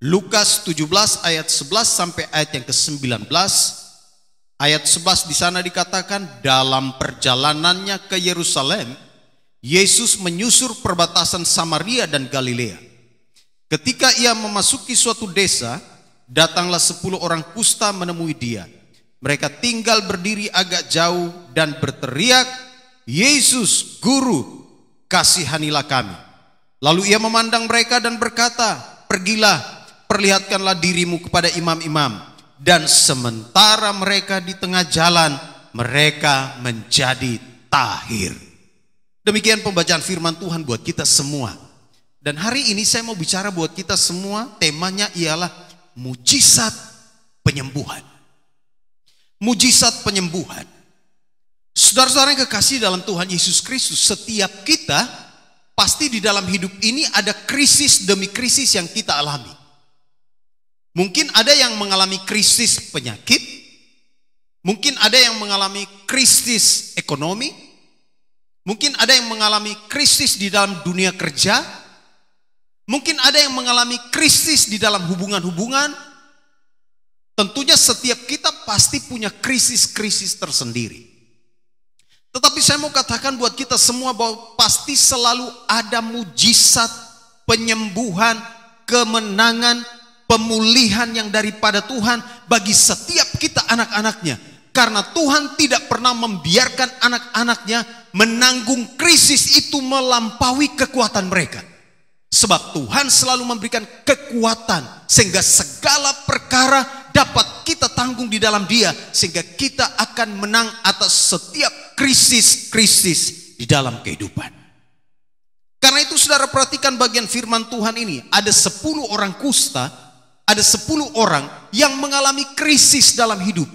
Lukas 17 ayat 11 sampai ayat yang ke-19. Ayat 11 di sana dikatakan, dalam perjalanannya ke Yerusalem, Yesus menyusur perbatasan Samaria dan Galilea. Ketika ia memasuki suatu desa, datanglah 10 orang kusta menemui dia. Mereka tinggal berdiri agak jauh dan berteriak, "Yesus, Guru, kasihanilah kami." Lalu ia memandang mereka dan berkata, "Pergilah, perlihatkanlah dirimu kepada imam-imam." Dan sementara mereka di tengah jalan, mereka menjadi tahir. Demikian pembacaan firman Tuhan buat kita semua. Dan hari ini saya mau bicara buat kita semua, temanya ialah mujizat penyembuhan. Mujizat penyembuhan. Saudara-saudara yang kekasih dalam Tuhan Yesus Kristus, setiap kita pasti di dalam hidup ini ada krisis demi krisis yang kita alami. Mungkin ada yang mengalami krisis penyakit, mungkin ada yang mengalami krisis ekonomi, mungkin ada yang mengalami krisis di dalam dunia kerja, mungkin ada yang mengalami krisis di dalam hubungan-hubungan. Tentunya setiap kita pasti punya krisis-krisis tersendiri. Tetapi saya mau katakan buat kita semua bahwa pasti selalu ada mujizat penyembuhan, kemenangan, pemulihan yang daripada Tuhan bagi setiap kita anak-anaknya. Karena Tuhan tidak pernah membiarkan anak-anaknya menanggung krisis itu melampaui kekuatan mereka. Sebab Tuhan selalu memberikan kekuatan sehingga segala perkara dapat kita tanggung di dalam Dia, sehingga kita akan menang atas setiap krisis-krisis di dalam kehidupan. Karena itu saudara perhatikan bagian firman Tuhan ini. Ada 10 orang kusta, ada 10 orang yang mengalami krisis dalam hidup.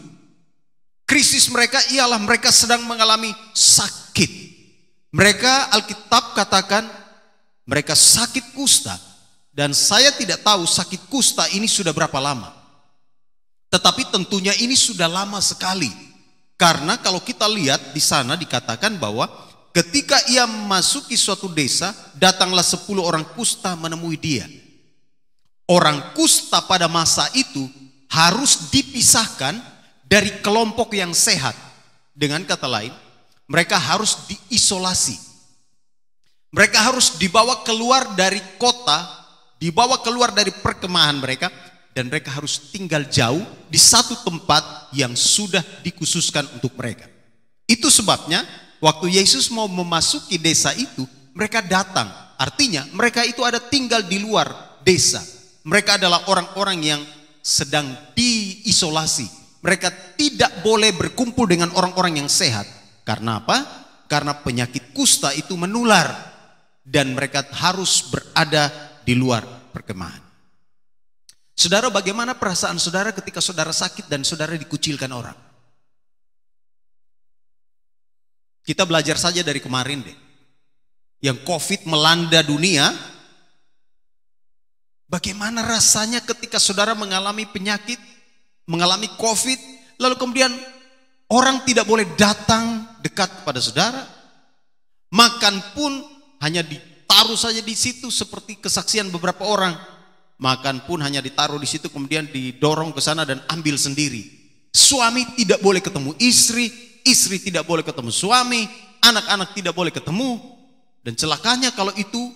Krisis mereka ialah mereka sedang mengalami sakit. Mereka, Alkitab katakan, mereka sakit kusta. Dan saya tidak tahu sakit kusta ini sudah berapa lama. Tetapi tentunya ini sudah lama sekali. Karena kalau kita lihat di sana dikatakan bahwa ketika ia memasuki suatu desa, datanglah 10 orang kusta menemui dia. Orang kusta pada masa itu harus dipisahkan dari kelompok yang sehat. Dengan kata lain, mereka harus diisolasi. Mereka harus dibawa keluar dari kota, dibawa keluar dari perkemahan mereka, dan mereka harus tinggal jauh di satu tempat yang sudah dikhususkan untuk mereka. Itu sebabnya waktu Yesus mau memasuki desa itu, mereka datang. Artinya mereka itu ada tinggal di luar desa. Mereka adalah orang-orang yang sedang diisolasi. Mereka tidak boleh berkumpul dengan orang-orang yang sehat. Karena apa? Karena penyakit kusta itu menular. Dan mereka harus berada di luar perkemahan. Saudara, bagaimana perasaan saudara ketika saudara sakit dan saudara dikucilkan orang? Kita belajar saja dari kemarin deh. Yang COVID melanda dunia. Bagaimana rasanya ketika saudara mengalami penyakit, mengalami COVID, lalu kemudian orang tidak boleh datang dekat kepada saudara. Makan pun hanya ditaruh saja di situ seperti kesaksian beberapa orang. Makan pun hanya ditaruh di situ, kemudian didorong ke sana dan ambil sendiri. Suami tidak boleh ketemu istri, istri tidak boleh ketemu suami, anak-anak tidak boleh ketemu. Dan celakanya kalau itu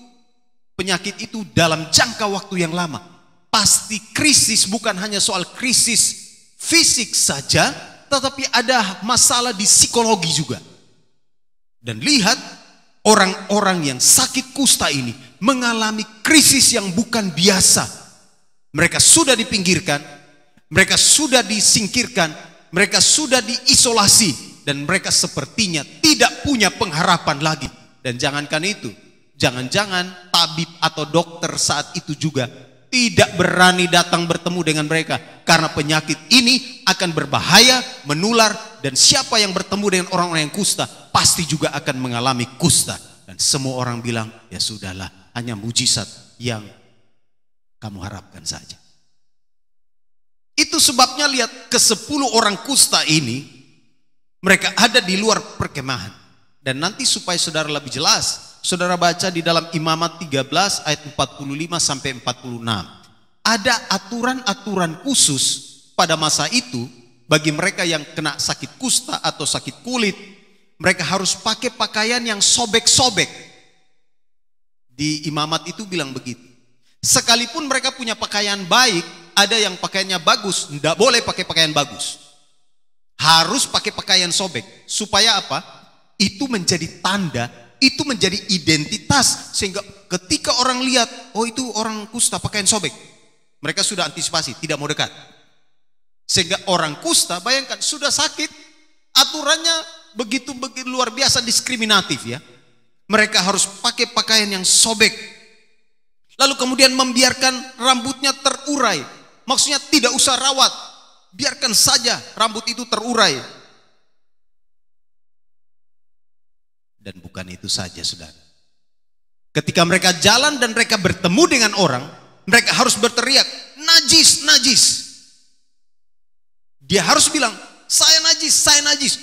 penyakit itu dalam jangka waktu yang lama. Pasti krisis bukan hanya soal krisis fisik saja, tetapi ada masalah di psikologi juga. Dan lihat, orang-orang yang sakit kusta ini mengalami krisis yang bukan biasa. Mereka sudah dipinggirkan, mereka sudah disingkirkan, mereka sudah diisolasi, dan mereka sepertinya tidak punya pengharapan lagi. Dan jangankan itu, jangan-jangan tabib atau dokter saat itu juga tidak berani datang bertemu dengan mereka. Karena penyakit ini akan berbahaya, menular, dan siapa yang bertemu dengan orang-orang yang kusta pasti juga akan mengalami kusta. Dan semua orang bilang, ya sudahlah, hanya mujizat yang kamu harapkan saja. Itu sebabnya lihat ke-10 orang kusta ini, mereka ada di luar perkemahan. Dan nanti supaya saudara lebih jelas, saudara baca di dalam Imamat 13 ayat 45 sampai 46. ada aturan-aturan khusus pada masa itu bagi mereka yang kena sakit kusta atau sakit kulit. Mereka harus pakai pakaian yang sobek-sobek. Di imamat itu bilang begitu. Sekalipun mereka punya pakaian baik, ada yang pakaiannya bagus, tidak boleh pakai pakaian bagus. Harus pakai pakaian sobek. Supaya apa? Itu menjadi tanda, itu menjadi identitas. Sehingga ketika orang lihat, oh itu orang kusta pakaian sobek, mereka sudah antisipasi, tidak mau dekat. Sehingga orang kusta, bayangkan sudah sakit, aturannya begitu luar biasa diskriminatif ya. Mereka harus pakai pakaian yang sobek. Lalu kemudian membiarkan rambutnya terurai. Maksudnya tidak usah rawat, biarkan saja rambut itu terurai. Dan bukan itu saja, saudara. Ketika mereka jalan dan mereka bertemu dengan orang, mereka harus berteriak, najis, najis. Dia harus bilang, saya najis,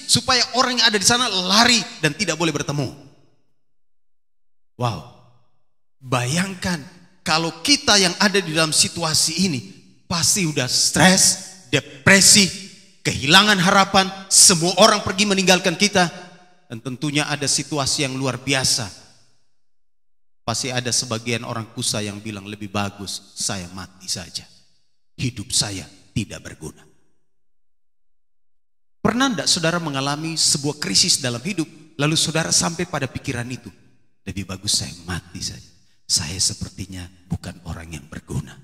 supaya orang yang ada di sana lari dan tidak boleh bertemu. Wow, bayangkan kalau kita yang ada di dalam situasi ini, pasti udah stres, depresi, kehilangan harapan, semua orang pergi meninggalkan kita. Dan tentunya ada situasi yang luar biasa. Pasti ada sebagian orang kusta yang bilang lebih bagus saya mati saja. Hidup saya tidak berguna. Pernah tidak saudara mengalami sebuah krisis dalam hidup, lalu saudara sampai pada pikiran itu, lebih bagus saya mati saja. Saya sepertinya bukan orang yang berguna.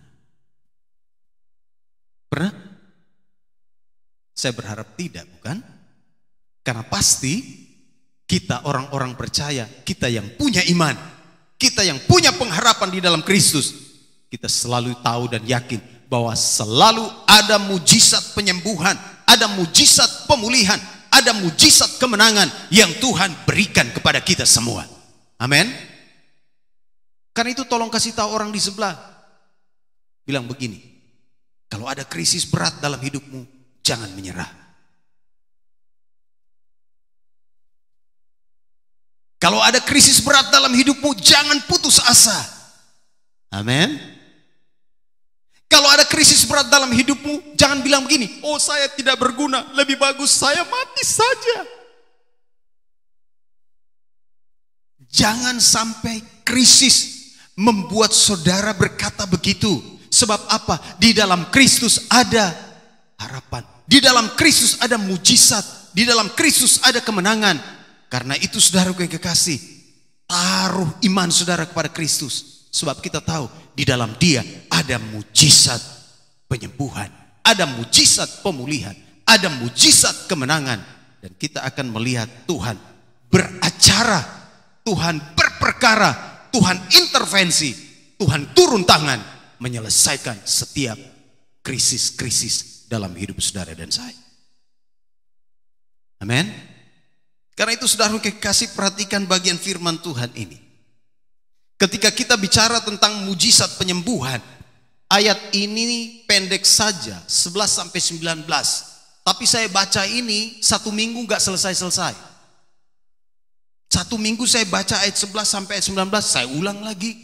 Pernah? Saya berharap tidak, bukan? Karena pasti kita orang-orang percaya, kita yang punya iman, kita yang punya pengharapan di dalam Kristus, kita selalu tahu dan yakin bahwa selalu ada mujizat penyembuhan, ada mujizat pemulihan, ada mujizat kemenangan yang Tuhan berikan kepada kita semua. Amin. Karena itu tolong kasih tahu orang di sebelah. Bilang begini, kalau ada krisis berat dalam hidupmu, jangan menyerah. Kalau ada krisis berat dalam hidupmu, jangan putus asa. Amin. Kalau ada krisis berat dalam hidupmu, jangan bilang begini, oh saya tidak berguna, lebih bagus saya mati saja. Jangan sampai krisis membuat saudara berkata begitu. Sebab apa? Di dalam Kristus ada harapan. Di dalam Kristus ada mujizat. Di dalam Kristus ada kemenangan. Karena itu saudaraku yang kekasih, taruh iman saudara kepada Kristus. Sebab kita tahu di dalam Dia ada mujizat penyembuhan, ada mujizat pemulihan, ada mujizat kemenangan. Dan kita akan melihat Tuhan beracara, Tuhan berperkara, Tuhan intervensi, Tuhan turun tangan menyelesaikan setiap krisis-krisis dalam hidup saudara dan saya. Amin. Karena itu saudara kasih perhatikan bagian firman Tuhan ini. Ketika kita bicara tentang mujizat penyembuhan, ayat ini pendek saja, 11 sampai 19. Tapi saya baca ini 1 minggu gak selesai-selesai. 1 minggu saya baca ayat 11 sampai ayat 19, saya ulang lagi.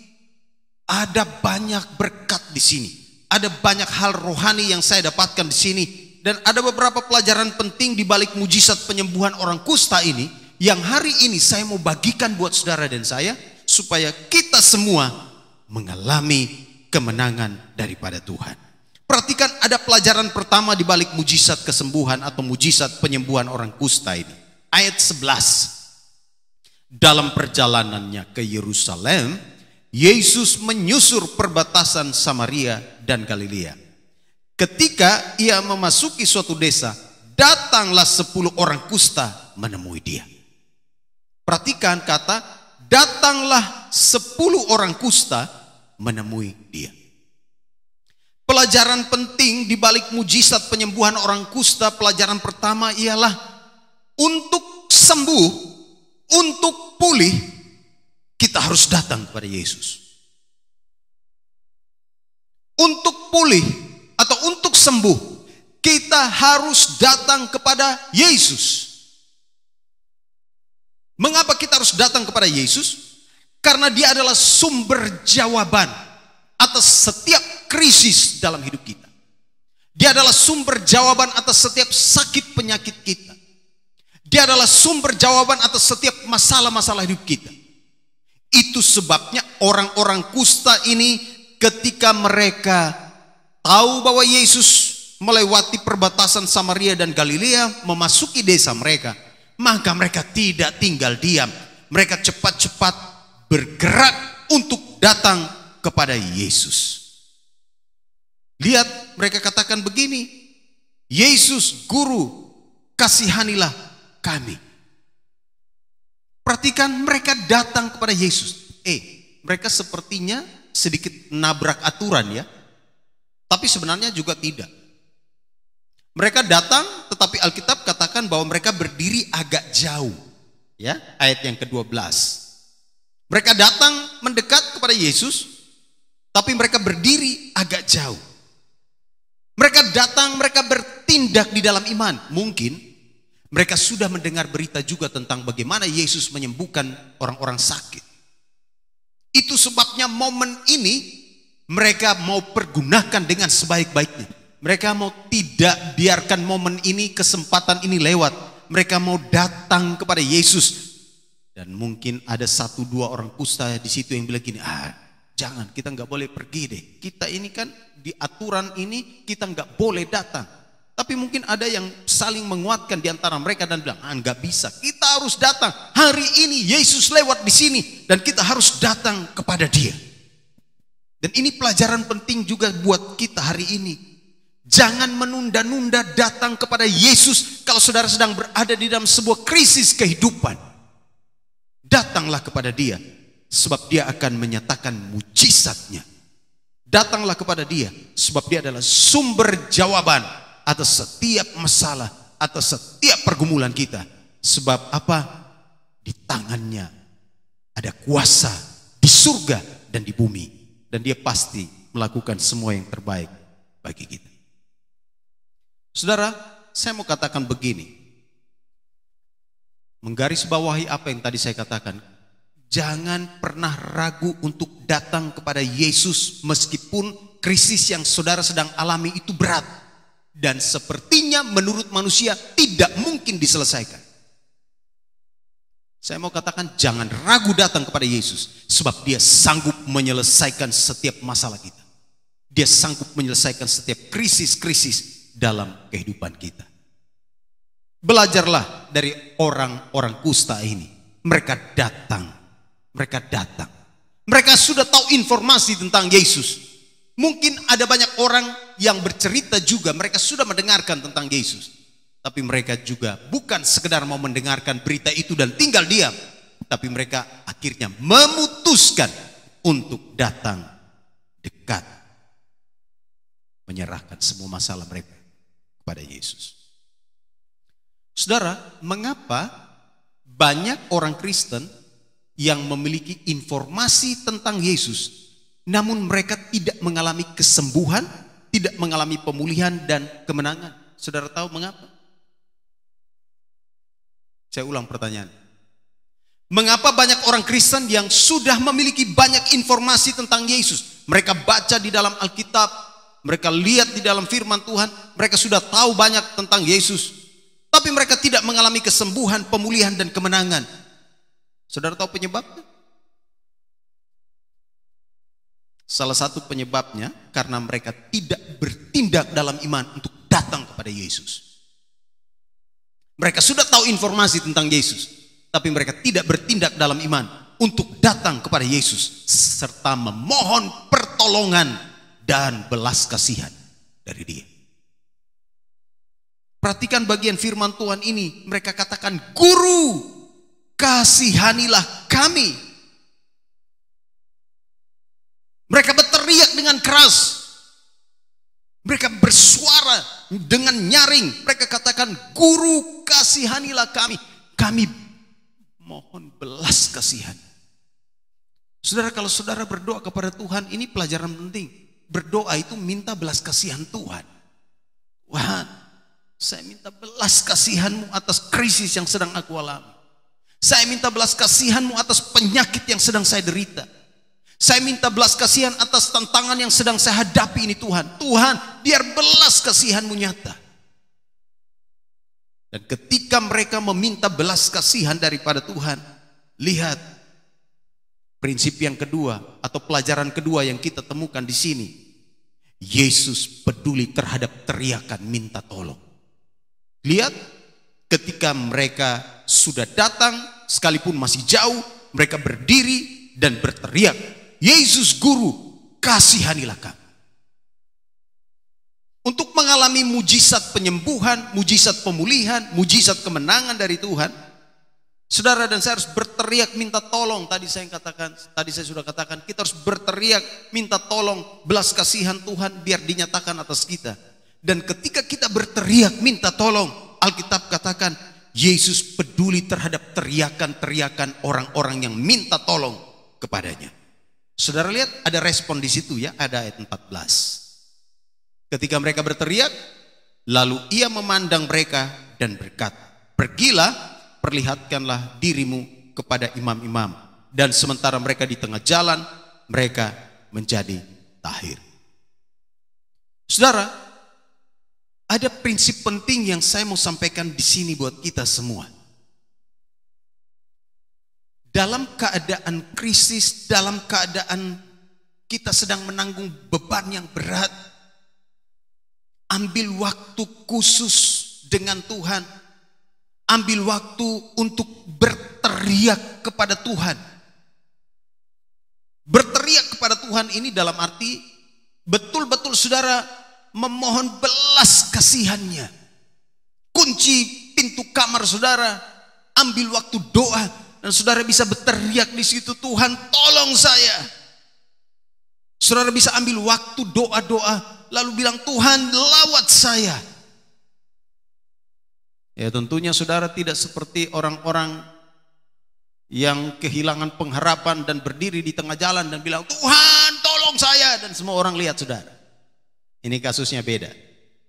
Ada banyak berkat di sini. Ada banyak hal rohani yang saya dapatkan di sini. Dan ada beberapa pelajaran penting di balik mujizat penyembuhan orang kusta ini yang hari ini saya mau bagikan buat saudara dan saya supaya kita semua mengalami kemenangan daripada Tuhan. Perhatikan ada pelajaran pertama di balik mujizat kesembuhan atau mujizat penyembuhan orang kusta ini. Ayat 11. Dalam perjalanannya ke Yerusalem, Yesus menyusur perbatasan Samaria dan Galilea. Ketika ia memasuki suatu desa, datanglah 10 orang kusta menemui dia. Perhatikan kata, datanglah 10 orang kusta menemui dia. Pelajaran penting di balik mujizat penyembuhan orang kusta, pelajaran pertama ialah untuk sembuh, untuk pulih, kita harus datang kepada Yesus. Untuk pulih atau untuk sembuh, kita harus datang kepada Yesus. Mengapa kita harus datang kepada Yesus? Karena Dia adalah sumber jawaban atas setiap krisis dalam hidup kita. Dia adalah sumber jawaban atas setiap sakit penyakit kita. Dia adalah sumber jawaban atas setiap masalah-masalah hidup kita. Itu sebabnya orang-orang kusta ini ketika mereka tahu bahwa Yesus melewati perbatasan Samaria dan Galilea, memasuki desa mereka, maka mereka tidak tinggal diam. Mereka cepat-cepat bergerak untuk datang kepada Yesus. Lihat, mereka katakan begini, Yesus, Guru, kasihanilah kami. Perhatikan, mereka datang kepada Yesus. Mereka sepertinya sedikit nabrak aturan ya, tapi sebenarnya juga tidak. Mereka datang, tetapi Alkitab katakan bahwa mereka berdiri agak jauh. Ya, ayat yang ke-12. Mereka datang mendekat kepada Yesus, tapi mereka berdiri agak jauh. Mereka datang, mereka bertindak di dalam iman. Mungkin mereka sudah mendengar berita juga tentang bagaimana Yesus menyembuhkan orang-orang sakit. Itu sebabnya momen ini mereka mau pergunakan dengan sebaik-baiknya. Mereka mau tidak biarkan momen ini, kesempatan ini lewat. Mereka mau datang kepada Yesus. Dan mungkin ada 1-2 orang kusta di situ yang bilang gini, jangan, kita nggak boleh pergi deh. Kita ini kan di aturan ini kita nggak boleh datang. Tapi mungkin ada yang saling menguatkan di antara mereka dan bilang, nggak bisa, kita harus datang. Hari ini Yesus lewat di sini dan kita harus datang kepada Dia. Dan ini pelajaran penting juga buat kita hari ini. Jangan menunda-nunda datang kepada Yesus kalau saudara sedang berada di dalam sebuah krisis kehidupan. Datanglah kepada Dia, sebab Dia akan menyatakan mujizatnya. Datanglah kepada Dia, sebab Dia adalah sumber jawaban atas setiap masalah, atas setiap pergumulan kita. Sebab apa? Di tangannya ada kuasa di surga dan di bumi. Dan Dia pasti melakukan semua yang terbaik bagi kita. Saudara, saya mau katakan begini, menggarisbawahi apa yang tadi saya katakan, jangan pernah ragu untuk datang kepada Yesus meskipun krisis yang saudara sedang alami itu berat dan sepertinya menurut manusia tidak mungkin diselesaikan. Saya mau katakan, jangan ragu datang kepada Yesus, sebab Dia sanggup menyelesaikan setiap masalah kita. Dia sanggup menyelesaikan setiap krisis-krisis dalam kehidupan kita. Belajarlah dari orang-orang kusta ini. Mereka datang. Mereka sudah tahu informasi tentang Yesus. Mungkin ada banyak orang yang bercerita juga, mereka sudah mendengarkan tentang Yesus. Tapi mereka juga bukan sekedar mau mendengarkan berita itu dan tinggal diam. Tapi mereka akhirnya memutuskan untuk datang dekat, menyerahkan semua masalah mereka kepada Yesus. Saudara, mengapa banyak orang Kristen yang memiliki informasi tentang Yesus, namun mereka tidak mengalami kesembuhan, tidak mengalami pemulihan dan kemenangan? Saudara tahu mengapa? Saya ulang pertanyaan. Mengapa banyak orang Kristen yang sudah memiliki banyak informasi tentang Yesus? Mereka baca di dalam Alkitab, mereka lihat di dalam firman Tuhan, mereka sudah tahu banyak tentang Yesus, tapi mereka tidak mengalami kesembuhan, pemulihan dan kemenangan. Saudara tahu penyebabnya? Salah satu penyebabnya karena mereka tidak bertindak dalam iman untuk datang kepada Yesus. Mereka sudah tahu informasi tentang Yesus, tapi mereka tidak bertindak dalam iman untuk datang kepada Yesus serta memohon pertolongan dan belas kasihan dari Dia. Perhatikan bagian firman Tuhan ini. Mereka katakan, Guru, kasihanilah kami. Mereka berteriak dengan keras. Mereka bersuara dengan nyaring. Mereka katakan, Guru, kasihanilah kami. Kami mohon belas kasihan. Saudara, kalau saudara berdoa kepada Tuhan, ini pelajaran penting. Berdoa itu minta belas kasihan Tuhan. Tuhan, saya minta belas kasihan-Mu atas krisis yang sedang aku alami. Saya minta belas kasihan-Mu atas penyakit yang sedang saya derita. Saya minta belas kasihan atas tantangan yang sedang saya hadapi ini Tuhan. Tuhan, biar belas kasihan-Mu nyata. Dan ketika mereka meminta belas kasihan daripada Tuhan, lihat prinsip yang kedua atau pelajaran kedua yang kita temukan di sini. Yesus peduli terhadap teriakan minta tolong. Lihat, ketika mereka sudah datang, sekalipun masih jauh, mereka berdiri dan berteriak, Yesus Guru, kasihanilah kami. Untuk mengalami mujizat penyembuhan, mujizat pemulihan, mujizat kemenangan dari Tuhan, saudara dan saya harus berteriak minta tolong. Tadi saya sudah katakan, kita harus berteriak minta tolong, belas kasihan Tuhan biar dinyatakan atas kita. Dan ketika kita berteriak minta tolong, Alkitab katakan, Yesus peduli terhadap teriakan-teriakan orang-orang yang minta tolong kepadanya. Saudara lihat ada respon di situ ya, ada ayat 14. Ketika mereka berteriak, lalu ia memandang mereka dan berkata, pergilah, perlihatkanlah dirimu kepada imam-imam. Dan sementara mereka di tengah jalan, mereka menjadi tahir. Saudara, ada prinsip penting yang saya mau sampaikan di sini buat kita semua. Dalam keadaan krisis, dalam keadaan kita sedang menanggung beban yang berat, ambil waktu khusus dengan Tuhan. Ambil waktu untuk berteriak kepada Tuhan. Berteriak kepada Tuhan ini dalam arti betul-betul saudara memohon belas kasihannya. Kunci pintu kamar saudara, ambil waktu doa, dan saudara bisa berteriak di situ, Tuhan tolong saya. Saudara bisa ambil waktu doa-doa, lalu bilang, Tuhan lawat saya. Ya tentunya saudara tidak seperti orang-orang yang kehilangan pengharapan dan berdiri di tengah jalan dan bilang, Tuhan tolong saya, dan semua orang lihat saudara. Ini kasusnya beda.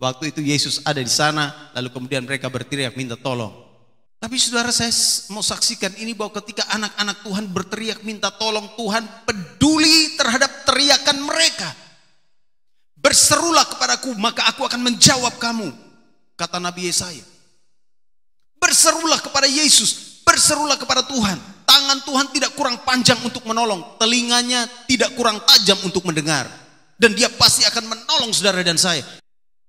Waktu itu Yesus ada di sana, lalu kemudian mereka berteriak minta tolong. Tapi saudara, saya mau saksikan ini bahwa ketika anak-anak Tuhan berteriak minta tolong, Tuhan peduli terhadap teriakan mereka. Berserulah kepadaku, maka aku akan menjawab kamu, kata Nabi Yesaya. Berserulah kepada Yesus, berserulah kepada Tuhan. Tangan Tuhan tidak kurang panjang untuk menolong, telinganya tidak kurang tajam untuk mendengar. Dan dia pasti akan menolong saudara dan saya.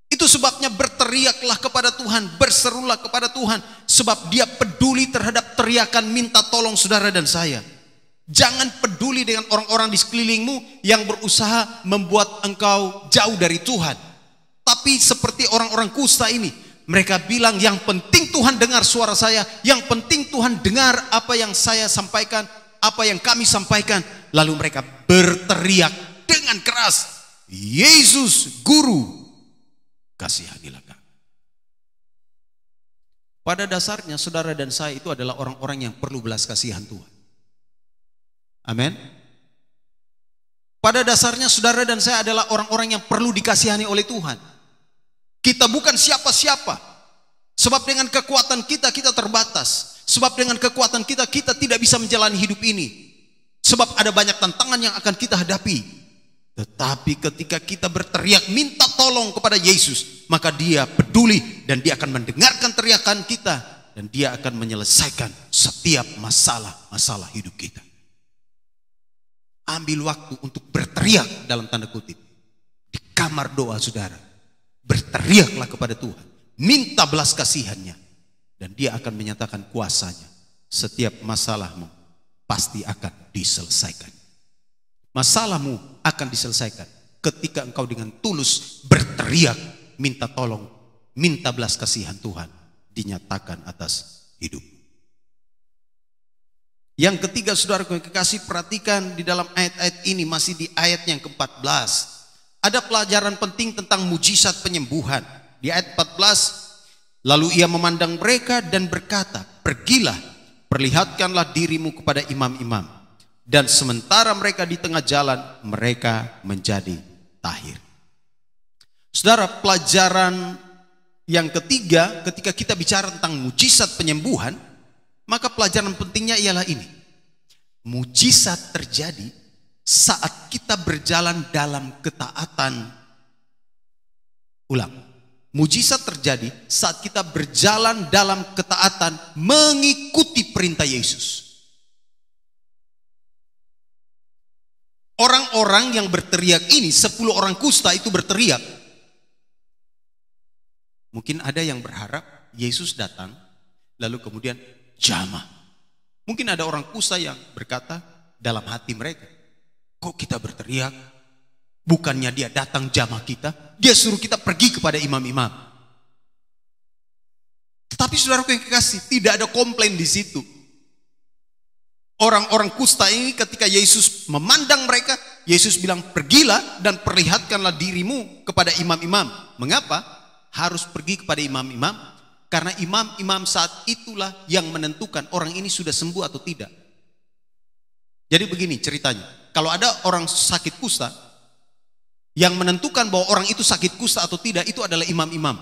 Itu sebabnya berteriaklah kepada Tuhan, berserulah kepada Tuhan, sebab dia peduli terhadap teriakan minta tolong saudara dan saya. Jangan peduli dengan orang-orang di sekelilingmu yang berusaha membuat engkau jauh dari Tuhan. Tapi seperti orang-orang kusta ini, mereka bilang yang penting Tuhan dengar suara saya, yang penting Tuhan dengar apa yang saya sampaikan, apa yang kami sampaikan. Lalu mereka berteriak dengan keras, Yesus Guru, kasihanilah kami. Pada dasarnya saudara dan saya itu adalah orang-orang yang perlu belas kasihan Tuhan. Amin. Pada dasarnya saudara dan saya adalah orang-orang yang perlu dikasihani oleh Tuhan. Kita bukan siapa-siapa. Sebab dengan kekuatan kita, kita terbatas. Sebab dengan kekuatan kita, kita tidak bisa menjalani hidup ini. Sebab ada banyak tantangan yang akan kita hadapi. Tetapi ketika kita berteriak minta tolong kepada Yesus, maka dia peduli dan dia akan mendengarkan teriakan kita. Dan dia akan menyelesaikan setiap masalah-masalah hidup kita. Ambil waktu untuk berteriak dalam tanda kutip. Di kamar doa saudara. Berteriaklah kepada Tuhan. Minta belas kasihannya. Dan dia akan menyatakan kuasanya. Setiap masalahmu pasti akan diselesaikan. Masalahmu akan diselesaikan ketika engkau dengan tulus berteriak minta tolong, minta belas kasihan Tuhan dinyatakan atas hidup. Yang ketiga saudaraku yang kekasih, perhatikan di dalam ayat-ayat ini, masih di ayat yang ke-14. Ada pelajaran penting tentang mujizat penyembuhan. Di ayat 14, lalu ia memandang mereka dan berkata, pergilah, perlihatkanlah dirimu kepada imam-imam. Dan sementara mereka di tengah jalan, mereka menjadi tahir. Saudara, pelajaran yang ketiga ketika kita bicara tentang mujizat penyembuhan, maka pelajaran pentingnya ialah ini. Mujizat terjadi saat kita berjalan dalam ketaatan. Ulang. Mujizat terjadi saat kita berjalan dalam ketaatan mengikuti perintah Yesus. Orang-orang yang berteriak ini, 10 orang kusta itu berteriak. Mungkin ada yang berharap Yesus datang, lalu kemudian jamah. Mungkin ada orang kusta yang berkata dalam hati mereka, kok kita berteriak? Bukannya dia datang jamah kita, dia suruh kita pergi kepada imam-imam. Tetapi saudaraku yang kekasih, tidak ada komplain di situ. Orang-orang kusta ini ketika Yesus memandang mereka, Yesus bilang, pergilah dan perlihatkanlah dirimu kepada imam-imam. Mengapa? Harus pergi kepada imam-imam, karena imam-imam saat itulah yang menentukan orang ini sudah sembuh atau tidak. Jadi begini ceritanya, kalau ada orang sakit kusta, yang menentukan bahwa orang itu sakit kusta atau tidak, itu adalah imam-imam.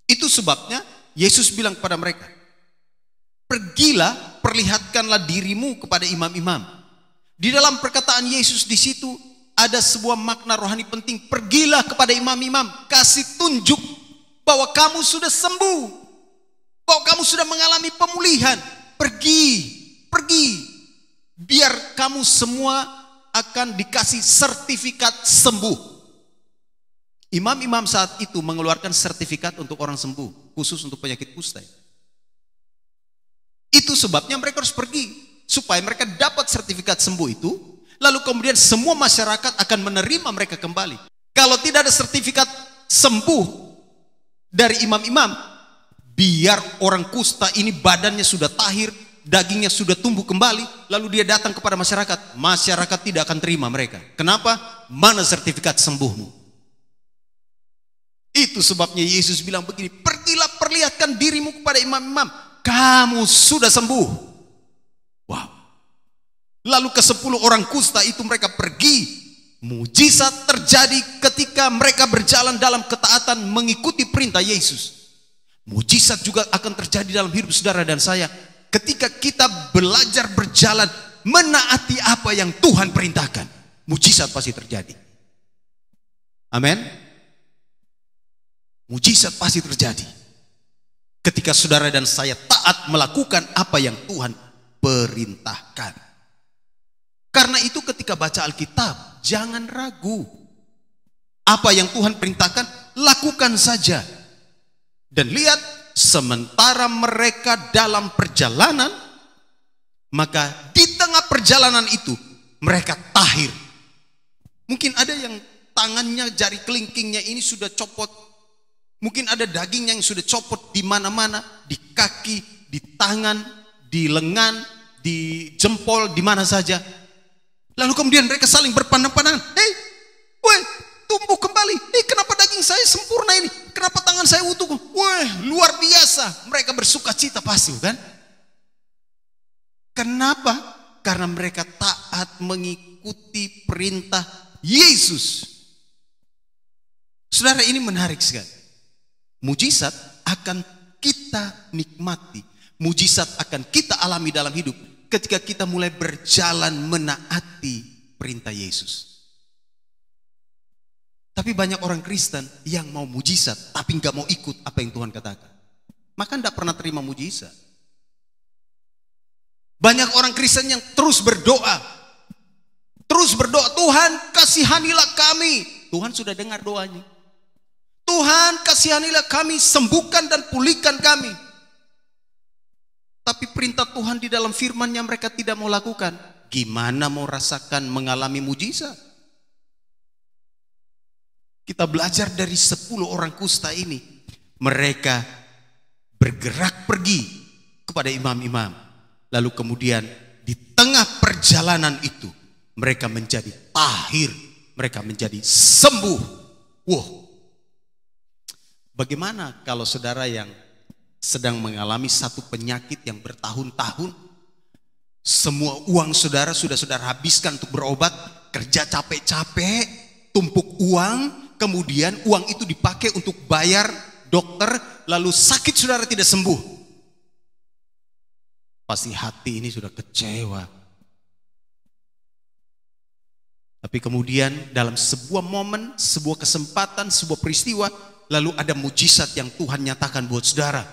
Itu sebabnya Yesus bilang kepada mereka, pergilah, perlihatkanlah dirimu kepada imam-imam. Di dalam perkataan Yesus di situ ada sebuah makna rohani penting. Pergilah kepada imam-imam, kasih tunjuk bahwa kamu sudah sembuh, bahwa kamu sudah mengalami pemulihan. Pergi, biar kamu semua akan dikasih sertifikat sembuh. Imam-imam saat itu mengeluarkan sertifikat untuk orang sembuh, khusus untuk penyakit kusta. Itu sebabnya mereka harus pergi, supaya mereka dapat sertifikat sembuh itu, lalu kemudian semua masyarakat akan menerima mereka kembali. Kalau tidak ada sertifikat sembuh dari imam-imam, biar orang kusta ini badannya sudah tahir, dagingnya sudah tumbuh kembali, lalu dia datang kepada masyarakat, masyarakat tidak akan terima mereka. Kenapa? Mana sertifikat sembuhmu? Itu sebabnya Yesus bilang begini, pergilah perlihatkan dirimu kepada imam-imam, kamu sudah sembuh. Wow. Lalu ke-10 orang kusta itu mereka pergi. Mujizat terjadi ketika mereka berjalan dalam ketaatan mengikuti perintah Yesus. Mujizat juga akan terjadi dalam hidup saudara dan saya ketika kita belajar berjalan menaati apa yang Tuhan perintahkan. Mujizat pasti terjadi. Amin. Mujizat pasti terjadi ketika saudara dan saya taat melakukan apa yang Tuhan perintahkan. Karena itu ketika baca Alkitab, jangan ragu. Apa yang Tuhan perintahkan, lakukan saja. Dan lihat, sementara mereka dalam perjalanan, maka di tengah perjalanan itu mereka tahir. Mungkin ada yang tangannya, jari kelingkingnya ini sudah copot. Mungkin ada daging yang sudah copot di mana-mana, di kaki, di tangan, di lengan, di jempol, di mana saja. Lalu kemudian mereka saling berpandang-pandangan. Hei, weh, tumbuh kembali. Hei, kenapa daging saya sempurna ini? Kenapa tangan saya utuh? Weh, luar biasa. Mereka bersuka cita pasti, kan? Kenapa? Karena mereka taat mengikuti perintah Yesus. Saudara, ini menarik sekali. Mujizat akan kita nikmati. Mujizat akan kita alami dalam hidup ketika kita mulai berjalan menaati perintah Yesus. Tapi banyak orang Kristen yang mau mujizat tapi nggak mau ikut apa yang Tuhan katakan. Maka tidak pernah terima mujizat. Banyak orang Kristen yang terus berdoa. Terus berdoa, Tuhan kasihanilah kami. Tuhan sudah dengar doanya. Tuhan kasihanilah kami, sembuhkan dan pulihkan kami. Tapi perintah Tuhan di dalam firman-Nya mereka tidak mau lakukan. Gimana mau rasakan mengalami mujizat? Kita belajar dari 10 orang kusta ini. Mereka bergerak pergi kepada imam-imam. Lalu kemudian di tengah perjalanan itu mereka menjadi tahir. Mereka menjadi sembuh. Wow. Bagaimana kalau saudara yang sedang mengalami satu penyakit yang bertahun-tahun, semua uang saudara sudah saudara habiskan untuk berobat, kerja capek-capek, tumpuk uang, kemudian uang itu dipakai untuk bayar dokter, lalu sakit saudara tidak sembuh. Pasti hati ini sudah kecewa. Tapi kemudian dalam sebuah momen, sebuah kesempatan, sebuah peristiwa, lalu ada mujizat yang Tuhan nyatakan buat saudara.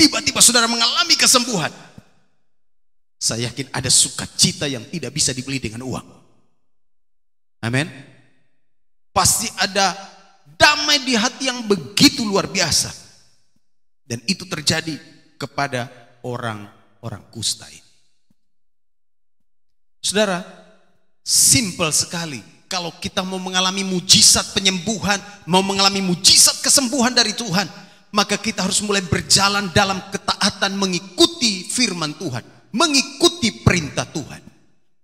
Tiba-tiba saudara mengalami kesembuhan. Saya yakin ada sukacita yang tidak bisa dibeli dengan uang. Amin. Pasti ada damai di hati yang begitu luar biasa. Dan itu terjadi kepada orang-orang kusta ini. Saudara, simple sekali. Kalau kita mau mengalami mujizat penyembuhan, mau mengalami mujizat kesembuhan dari Tuhan, maka kita harus mulai berjalan dalam ketaatan mengikuti firman Tuhan, mengikuti perintah Tuhan.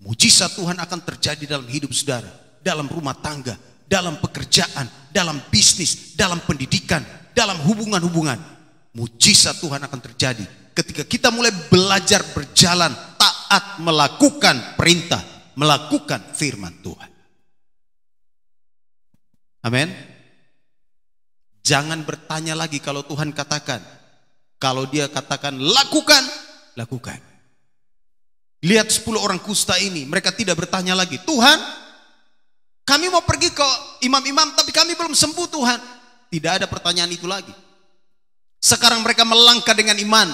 Mujizat Tuhan akan terjadi dalam hidup saudara, dalam rumah tangga, dalam pekerjaan, dalam bisnis, dalam pendidikan, dalam hubungan-hubungan. Mujizat Tuhan akan terjadi ketika kita mulai belajar berjalan taat melakukan perintah, melakukan firman Tuhan. Amin. Jangan bertanya lagi kalau Tuhan katakan. Kalau dia katakan lakukan, lakukan. Lihat 10 orang kusta ini, mereka tidak bertanya lagi, Tuhan, kami mau pergi ke imam-imam tapi kami belum sembuh Tuhan. Tidak ada pertanyaan itu lagi. Sekarang mereka melangkah dengan iman.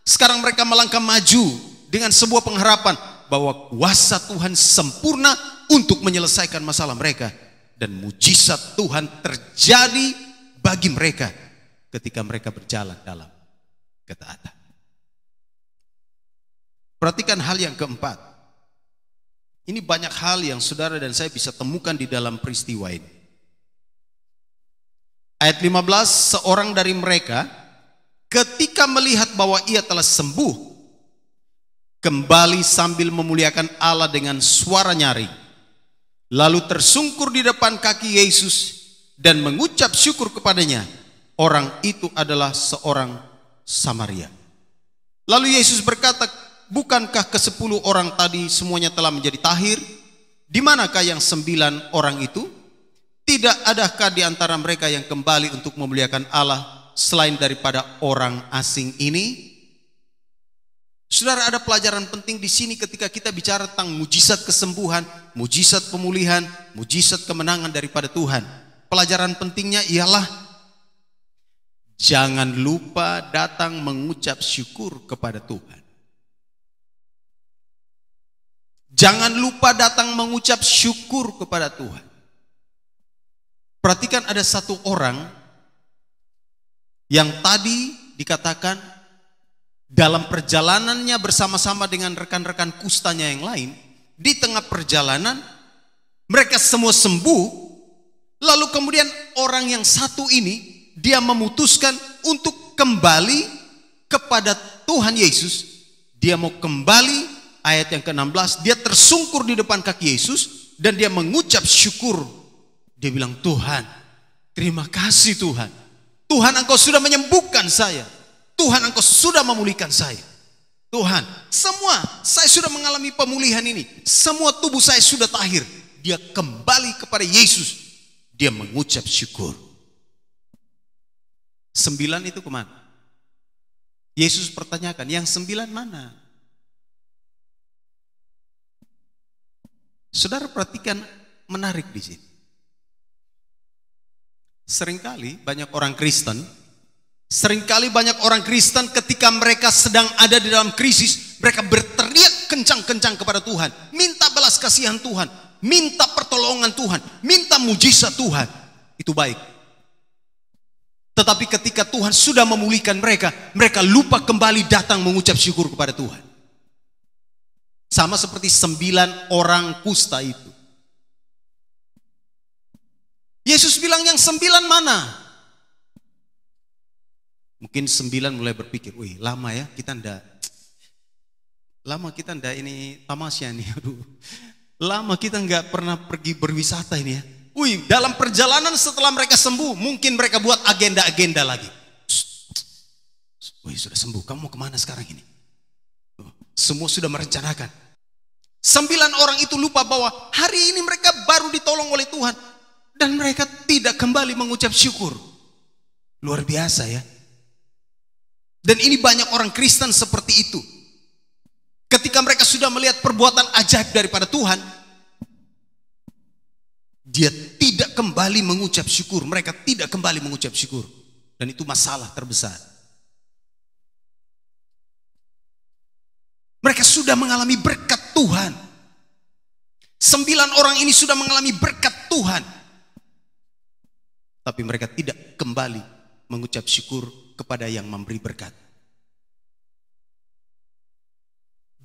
Sekarang mereka melangkah maju dengan sebuah pengharapan bahwa kuasa Tuhan sempurna untuk menyelesaikan masalah mereka. Dan mujizat Tuhan terjadi bagi mereka ketika mereka berjalan dalam ketaatan. Perhatikan hal yang keempat. Ini banyak hal yang saudara dan saya bisa temukan di dalam peristiwa ini. Ayat 15, seorang dari mereka ketika melihat bahwa ia telah sembuh, kembali sambil memuliakan Allah dengan suara nyaring. Lalu tersungkur di depan kaki Yesus dan mengucap syukur kepadanya. Orang itu adalah seorang Samaria. Lalu Yesus berkata, bukankah ke-10 orang tadi semuanya telah menjadi tahir? Di manakah yang 9 orang itu? Tidak adakah di antara mereka yang kembali untuk memuliakan Allah selain daripada orang asing ini? Saudara, ada pelajaran penting di sini ketika kita bicara tentang mujizat kesembuhan, mujizat pemulihan, mujizat kemenangan daripada Tuhan. Pelajaran pentingnya ialah jangan lupa datang mengucap syukur kepada Tuhan. Jangan lupa datang mengucap syukur kepada Tuhan. Perhatikan ada satu orang yang tadi dikatakan dalam perjalanannya bersama-sama dengan rekan-rekan kustanya yang lain, di tengah perjalanan mereka semua sembuh. Lalu kemudian orang yang satu ini dia memutuskan untuk kembali kepada Tuhan Yesus. Dia mau kembali, ayat yang ke-16, dia tersungkur di depan kaki Yesus dan dia mengucap syukur. Dia bilang, Tuhan, terima kasih Tuhan. Tuhan, Engkau sudah menyembuhkan saya. Tuhan, Engkau sudah memulihkan saya. Tuhan, saya sudah mengalami pemulihan ini. Semua tubuh saya sudah tahir. Dia kembali kepada Yesus. Dia mengucap syukur. 9 itu kemana? Yesus pertanyakan, yang 9 mana? Saudara perhatikan, menarik di sini. Seringkali banyak orang Kristen ketika mereka sedang ada di dalam krisis, mereka berteriak kencang-kencang kepada Tuhan, minta belas kasihan Tuhan, minta pertolongan Tuhan, minta mujizat Tuhan. Itu baik. Tetapi ketika Tuhan sudah memulihkan mereka, mereka lupa kembali datang mengucap syukur kepada Tuhan. Sama seperti 9 orang kusta itu. Yesus bilang, yang 9 mana? Mungkin 9 mulai berpikir, wih lama ya kita ndak ini tamasya nih, aduh. Lama kita nggak pernah pergi berwisata ini ya. Wih, dalam perjalanan setelah mereka sembuh, mungkin mereka buat agenda-agenda lagi. Wih, sudah sembuh, kamu mau kemana sekarang ini? Semua sudah merencanakan. 9 orang itu lupa bahwa hari ini mereka baru ditolong oleh Tuhan. Dan mereka tidak kembali mengucap syukur. Luar biasa ya. Dan ini banyak orang Kristen seperti itu. Ketika mereka sudah melihat perbuatan ajaib daripada Tuhan, dia tidak kembali mengucap syukur. Mereka tidak kembali mengucap syukur. Dan itu masalah terbesar. Mereka sudah mengalami berkat Tuhan. 9 orang ini sudah mengalami berkat Tuhan. Tapi mereka tidak kembali mengucap syukur kepada yang memberi berkat.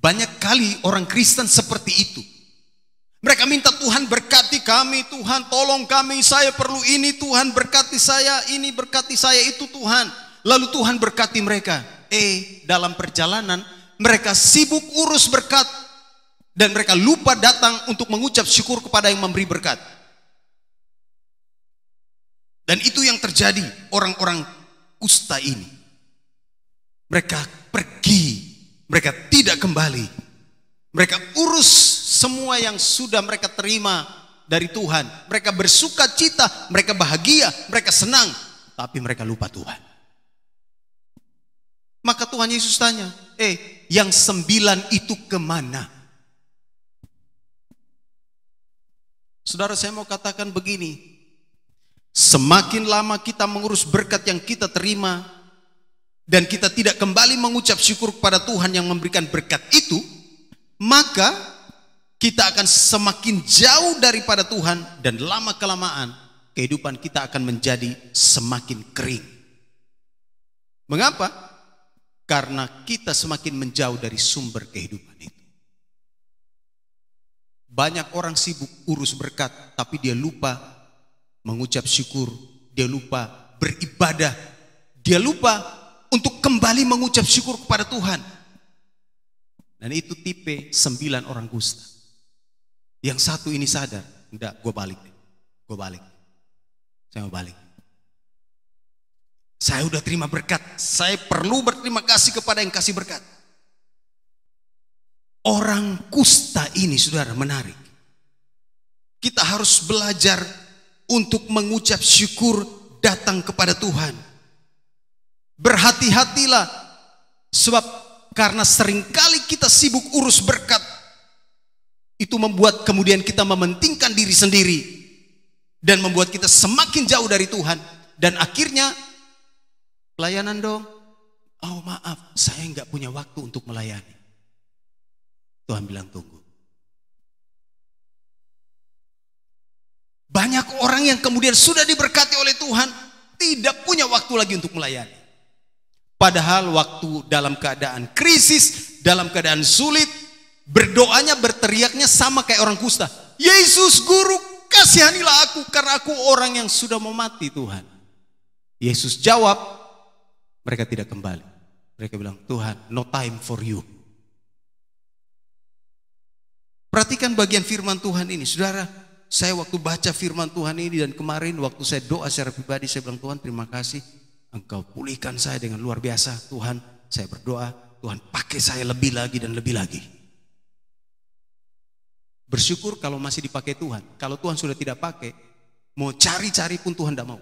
Banyak kali orang Kristen seperti itu. Mereka minta Tuhan berkati kami, Tuhan tolong kami, saya perlu ini, Tuhan berkati saya, ini berkati saya, itu Tuhan. Lalu Tuhan berkati mereka. Dalam perjalanan mereka sibuk urus berkat. Dan mereka lupa datang untuk mengucap syukur kepada yang memberi berkat. Dan itu yang terjadi orang-orang kusta ini. Mereka pergi. Mereka tidak kembali. Mereka urus semua yang sudah mereka terima dari Tuhan. Mereka bersuka cita, mereka bahagia, mereka senang. Tapi mereka lupa Tuhan. Maka Tuhan Yesus tanya, yang 9 itu kemana? Saudara, saya mau katakan begini. Semakin lama kita mengurus berkat yang kita terima, dan kita tidak kembali mengucap syukur kepada Tuhan yang memberikan berkat itu, maka kita akan semakin jauh daripada Tuhan, dan lama-kelamaan kehidupan kita akan menjadi semakin kering. Mengapa? Karena kita semakin menjauh dari sumber kehidupan itu. Banyak orang sibuk urus berkat, tapi dia lupa mengucap syukur, dia lupa beribadah, dia lupa untuk kembali mengucap syukur kepada Tuhan. Dan itu tipe 9 orang kusta. Yang satu ini sadar, enggak, gue balik. Saya mau balik. Saya udah terima berkat, saya perlu berterima kasih kepada yang kasih berkat. Orang kusta ini, saudara, menarik. Kita harus belajar untuk mengucap syukur datang kepada Tuhan. Berhati-hatilah, sebab karena seringkali kita sibuk urus berkat, itu membuat kemudian kita mementingkan diri sendiri dan membuat kita semakin jauh dari Tuhan. Dan akhirnya pelayanan dong, oh maaf, saya nggak punya waktu untuk melayani. Tuhan bilang tunggu. Banyak orang yang kemudian sudah diberkati oleh Tuhan tidak punya waktu lagi untuk melayani. Padahal waktu dalam keadaan krisis, dalam keadaan sulit, berdoanya, berteriaknya sama kayak orang kusta. Yesus Guru, kasihanilah aku karena aku orang yang sudah mau mati Tuhan. Yesus jawab, mereka tidak kembali. Mereka bilang, Tuhan, no time for you. Perhatikan bagian firman Tuhan ini, saudara. Saya waktu baca firman Tuhan ini dan kemarin waktu saya doa secara pribadi, saya bilang, Tuhan terima kasih. Engkau pulihkan saya dengan luar biasa. Tuhan, saya berdoa, Tuhan pakai saya lebih lagi dan lebih lagi. Bersyukur kalau masih dipakai Tuhan. Kalau Tuhan sudah tidak pakai, mau cari-cari pun Tuhan tidak mau.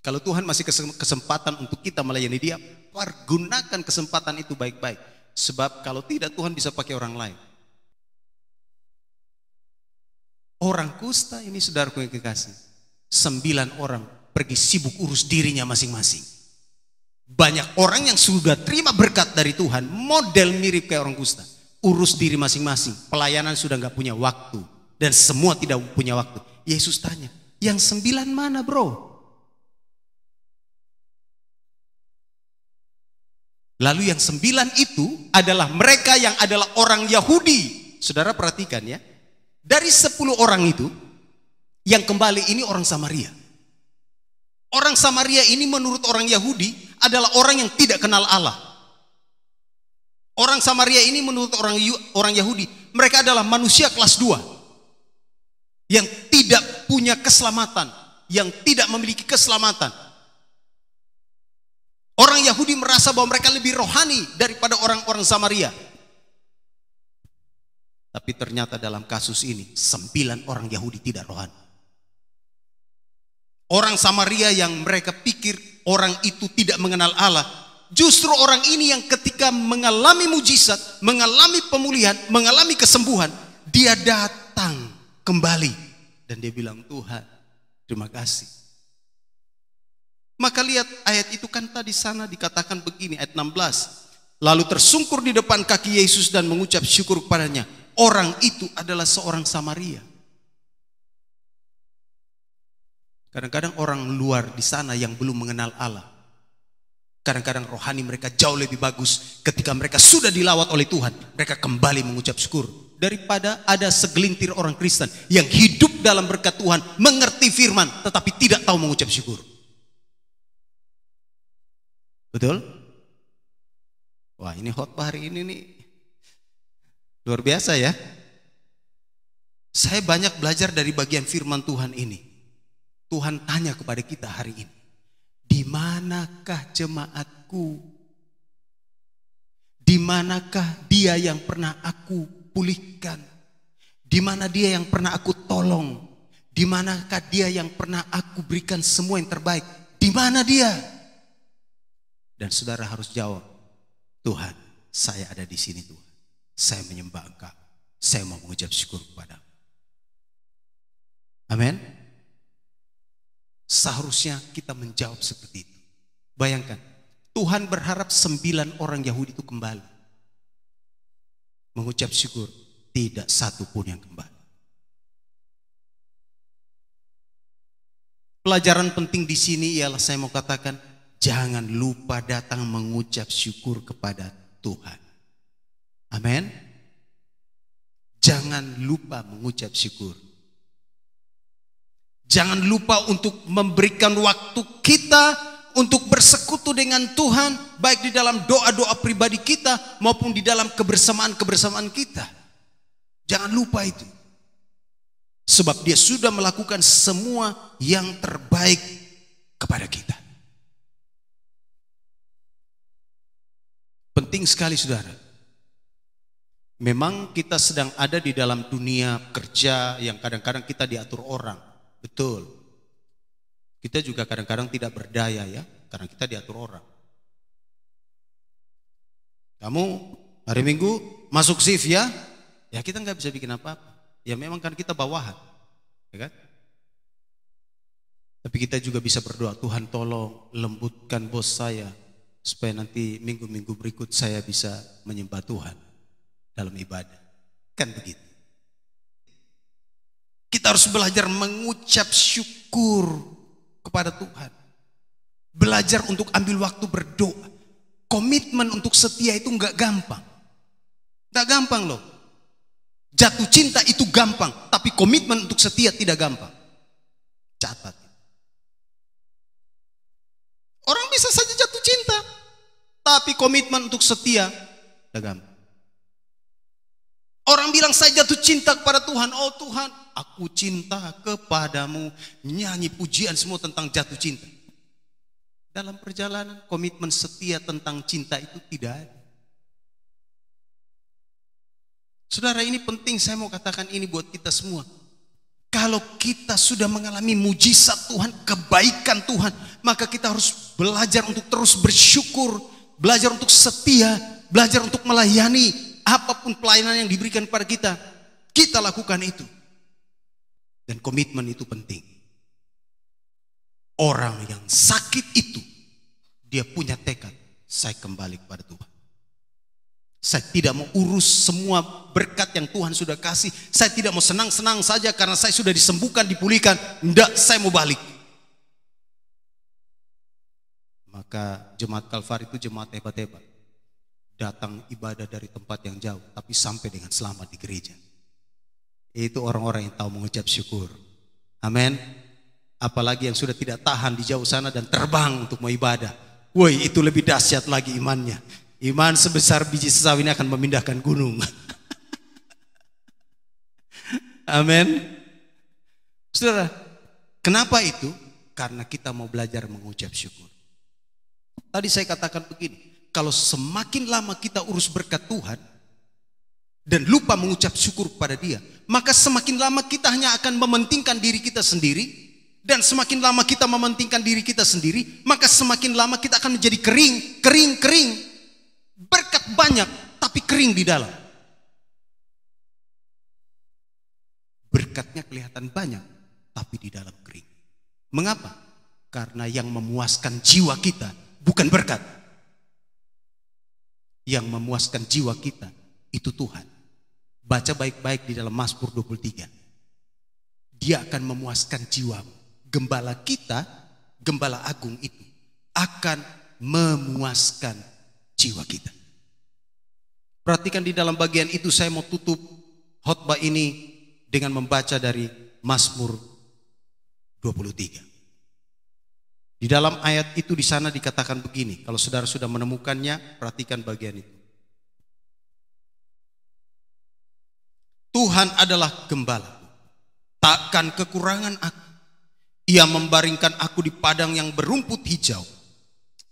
Kalau Tuhan masih kesempatan untuk kita melayani Dia, pergunakan kesempatan itu baik-baik. Sebab kalau tidak, Tuhan bisa pakai orang lain. Orang kusta ini, saudaraku yang kekasih, 9 orang pergi sibuk urus dirinya masing-masing. Banyak orang yang sudah terima berkat dari Tuhan, model mirip kayak orang kusta. Urus diri masing-masing, pelayanan sudah gak punya waktu. Dan semua tidak punya waktu. Yesus tanya, yang 9 mana bro? Lalu yang 9 itu adalah mereka yang adalah orang Yahudi. Saudara perhatikan ya. Dari 10 orang itu, yang kembali ini orang Samaria. Orang Samaria ini menurut orang Yahudi adalah orang yang tidak kenal Allah. Orang Samaria ini menurut orang Yahudi, mereka adalah manusia kelas 2. Yang tidak punya keselamatan, yang tidak memiliki keselamatan. Orang Yahudi merasa bahwa mereka lebih rohani daripada orang-orang Samaria. Tapi ternyata dalam kasus ini, 9 orang Yahudi tidak rohani. Orang Samaria yang mereka pikir orang itu tidak mengenal Allah, justru orang ini yang ketika mengalami mujizat, mengalami pemulihan, mengalami kesembuhan, dia datang kembali Dan dia bilang, Tuhan, terima kasih. Maka lihat ayat itu kan tadi sana dikatakan begini, ayat 16. Lalu tersungkur di depan kaki Yesus dan mengucap syukur kepadanya. Orang itu adalah seorang Samaria. Kadang-kadang orang luar di sana yang belum mengenal Allah, kadang-kadang rohani mereka jauh lebih bagus ketika mereka sudah dilawat oleh Tuhan. Mereka kembali mengucap syukur daripada ada segelintir orang Kristen yang hidup dalam berkat Tuhan, mengerti firman tetapi tidak tahu mengucap syukur. Betul? Wah, ini khotbah hari ini nih luar biasa ya. Saya banyak belajar dari bagian firman Tuhan ini. Tuhan tanya kepada kita hari ini, di manakah jemaatku? Di manakah dia yang pernah aku pulihkan? Di mana dia yang pernah aku tolong? Di manakah dia yang pernah aku berikan semua yang terbaik? Di mana dia? Dan saudara harus jawab, Tuhan, saya ada di sini Tuhan. Saya menyembah Engkau. Saya mau mengucap syukur kepadamu. Amin. Seharusnya kita menjawab seperti itu. Bayangkan, Tuhan berharap 9 orang Yahudi itu kembali. Mengucap syukur, tidak satu pun yang kembali. Pelajaran penting di sini ialah saya mau katakan, jangan lupa datang mengucap syukur kepada Tuhan. Amin. Jangan lupa mengucap syukur. Jangan lupa untuk memberikan waktu kita untuk bersekutu dengan Tuhan, baik di dalam doa-doa pribadi kita maupun di dalam kebersamaan-kebersamaan kita. Jangan lupa itu. Sebab dia sudah melakukan semua yang terbaik kepada kita. Penting sekali saudara. Memang kita sedang ada di dalam dunia kerja yang kadang-kadang kita diatur orang. Betul. Kita juga kadang-kadang tidak berdaya ya, karena kita diatur orang. Kamu hari Minggu masuk shift ya, ya kita nggak bisa bikin apa-apa. Ya memang kan kita bawahan, ya kan? Tapi kita juga bisa berdoa, Tuhan tolong lembutkan bos saya, supaya nanti minggu-minggu berikut saya bisa menyembah Tuhan dalam ibadah. Kan begitu. Kita harus belajar mengucap syukur kepada Tuhan. Belajar untuk ambil waktu berdoa. Komitmen untuk setia itu enggak gampang. Enggak gampang loh. Jatuh cinta itu gampang, tapi komitmen untuk setia tidak gampang. Catat. Orang bisa saja jatuh cinta, tapi komitmen untuk setia tidak gampang. Orang bilang saya jatuh cinta kepada Tuhan. Oh Tuhan, aku cinta kepadamu. Nyanyi pujian semua tentang jatuh cinta. Dalam perjalanan komitmen setia tentang cinta itu tidak ada. Saudara, ini penting, saya mau katakan ini buat kita semua. Kalau kita sudah mengalami mujizat Tuhan, kebaikan Tuhan, maka kita harus belajar untuk terus bersyukur, belajar untuk setia, belajar untuk melayani. Apapun pelayanan yang diberikan kepada kita, kita lakukan itu. Dan komitmen itu penting. Orang yang sakit itu, dia punya tekad, saya kembali kepada Tuhan. Saya tidak mau urus semua berkat yang Tuhan sudah kasih. Saya tidak mau senang-senang saja karena saya sudah disembuhkan, dipulihkan. Enggak, saya mau balik. Maka jemaat Kalvari itu jemaat hebat-hebat. Datang ibadah dari tempat yang jauh, tapi sampai dengan selamat di gereja. Itu orang-orang yang tahu mengucap syukur. Amin. Apalagi yang sudah tidak tahan di jauh sana dan terbang untuk mau ibadah. Woi, itu lebih dahsyat lagi imannya. Iman sebesar biji sesawi ini akan memindahkan gunung. Amin. Saudara, kenapa itu? Karena kita mau belajar mengucap syukur. Tadi saya katakan begini. Kalau semakin lama kita urus berkat Tuhan dan lupa mengucap syukur kepada Dia, maka semakin lama kita hanya akan mementingkan diri kita sendiri, dan semakin lama kita mementingkan diri kita sendiri, maka semakin lama kita akan menjadi kering. Berkat banyak tapi kering di dalam. Berkatnya kelihatan banyak tapi di dalam kering. Mengapa? Karena yang memuaskan jiwa kita bukan berkat. Yang memuaskan jiwa kita itu Tuhan. Baca baik-baik di dalam Mazmur 23. Dia akan memuaskan jiwamu. Gembala kita, gembala agung itu akan memuaskan jiwa kita. Perhatikan di dalam bagian itu, saya mau tutup khotbah ini dengan membaca dari Mazmur 23. Di dalam ayat itu di sana dikatakan begini. Kalau saudara sudah menemukannya, perhatikan bagian itu. Tuhan adalah gembalaku, takkan kekurangan aku. Ia membaringkan aku di padang yang berumput hijau.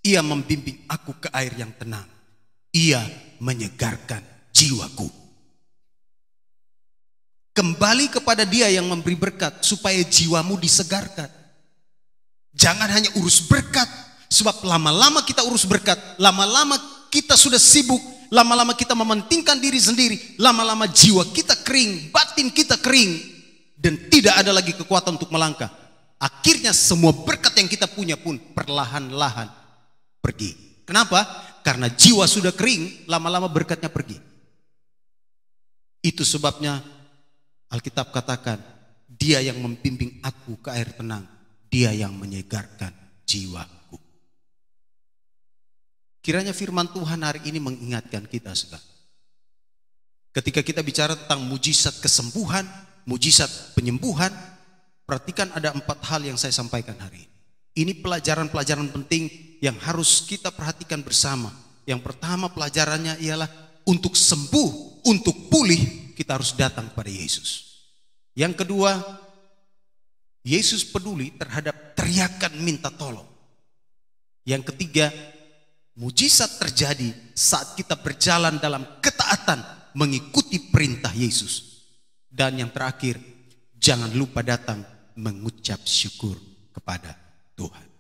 Ia membimbing aku ke air yang tenang. Ia menyegarkan jiwaku. Kembali kepada Dia yang memberi berkat supaya jiwamu disegarkan. Jangan hanya urus berkat, sebab lama-lama kita urus berkat, lama-lama kita sudah sibuk, lama-lama kita mementingkan diri sendiri, lama-lama jiwa kita kering, batin kita kering, dan tidak ada lagi kekuatan untuk melangkah. Akhirnya semua berkat yang kita punya pun perlahan-lahan pergi. Kenapa? Karena jiwa sudah kering, lama-lama berkatnya pergi. Itu sebabnya Alkitab katakan, Dia yang membimbing aku ke air tenang, Dia yang menyegarkan jiwaku. Kiranya firman Tuhan hari ini mengingatkan kita, saudara. Ketika kita bicara tentang mujizat kesembuhan, mujizat penyembuhan, perhatikan ada 4 hal yang saya sampaikan hari ini. Ini pelajaran-pelajaran penting yang harus kita perhatikan bersama. Yang pertama pelajarannya ialah untuk sembuh, untuk pulih, kita harus datang kepada Yesus. Yang kedua, Yesus peduli terhadap teriakan minta tolong. Yang ketiga, mujizat terjadi saat kita berjalan dalam ketaatan mengikuti perintah Yesus. Dan yang terakhir, jangan lupa datang mengucap syukur kepada Tuhan.